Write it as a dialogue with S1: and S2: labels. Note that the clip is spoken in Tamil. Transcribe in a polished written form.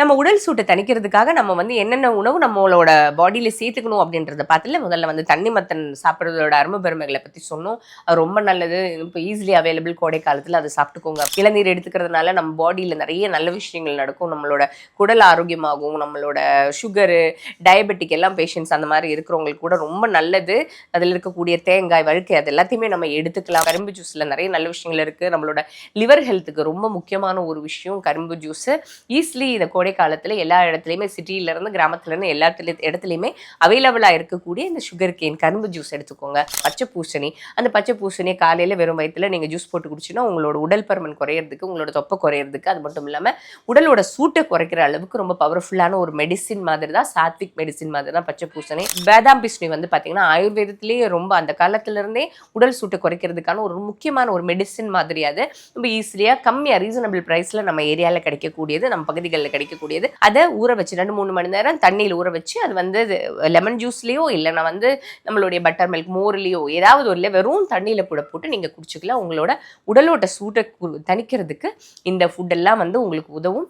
S1: நம்ம உடல் சூட்டை தணிக்கிறதுக்காக நம்ம வந்து என்னென்ன உணவு நம்மளோட பாடியில சேர்த்துக்கணும் அப்படின்றத பார்த்துல முதல்ல வந்து தண்ணி மத்தன் சாப்பிட்றதோட அருமை பெருமைகளை பற்றி சொன்னோம். அது ரொம்ப நல்லது. இப்போ ஈஸிலி அவைலபிள் கோடை காலத்தில் அதை சாப்பிட்டுக்கோங்க. இளநீர் எடுத்துக்கிறதுனால நம்ம பாடியில் நிறைய நல்ல விஷயங்கள் நடக்கும். நம்மளோட குடல் ஆரோக்கியமாகும். நம்மளோட சுகரு, டயபெட்டிக் எல்லாம் பேஷண்ட்ஸ் அந்த மாதிரி இருக்கிறவங்களுக்கு கூட ரொம்ப நல்லது. அதில் இருக்கக்கூடிய தேங்காய், வழுக்கை அது எல்லாத்தையுமே நம்ம எடுத்துக்கலாம். கரும்பு ஜூஸில் நிறைய நல்ல விஷயங்கள் இருக்குது. நம்மளோட லிவர் ஹெல்த்துக்கு ரொம்ப முக்கியமான ஒரு விஷயம் கரும்பு ஜூஸு. ஈஸிலி இந்த கோடை காலத்தில் எல்லா இடத்துலையுமே சிட்டியிலேருந்து கிராமத்துலேருந்து எல்லா இடத்துலையுமே அவைலபிளாக இருக்கக்கூடிய இந்த சுகர் கேன் கரும்பு ஜூஸ் எடுத்துக்கோங்க. பச்சை பூசணி, அந்த பச்சை பூசணியை காலையில் வெறும் வயிற்றுல நீங்கள் ஜூஸ் போட்டு குடிச்சின்னா உங்களோட உடல் பருமன் குறையிறதுக்கு, உங்களோட தொப்பை குறையிறதுக்கு, அது மட்டும் இல்லாமல் உடலோட சூட்டை குறைக்கிற அளவுக்கு ரொம்ப பவர்ஃபுல்லான ஒரு மெடிசின் மாதிரி தான், சாத்விக் மெடிசின் மாதிரி தான் பச்சை பூசணி. பாதாம் பிஸ்னி வந்து பார்த்தீங்கன்னா ஆயுர்வேதத்திலேயே ரொம்ப அந்த காலத்திலிருந்தே உடல் சூட்டை குறைக்கிறதுக்கான ஒரு முக்கியமான ஒரு மெடிசின் மாதிரி. அது ரொம்ப ஈஸியாக கம்மியாக ரீசனபிள் ப்ரைஸில் நம்ம ஏரியாவில் கிடைக்கக்கூடியது, நம்ம பகுதிகளில் கிடைக்கக்கூடியது. அதை ஊற வச்சு 2-3 மணி நேரம் தண்ணியில் ஊற வச்சு அது வந்து லெமன் ஜூஸ்லேயோ இல்லைன்னா வந்து நம்மளுடைய பட்டர் மில்க் மோர்லேயோ ஏதாவது ஒரு வெறும் தண்ணியில் கூட போட்டு நீங்கள் குடிச்சிக்கலாம். உங்களோட உடலோட சூட்டை தணிக்கிறதுக்கு இந்த ஃபுட்டெல்லாம் வந்து உங்களுக்கு உதவும்.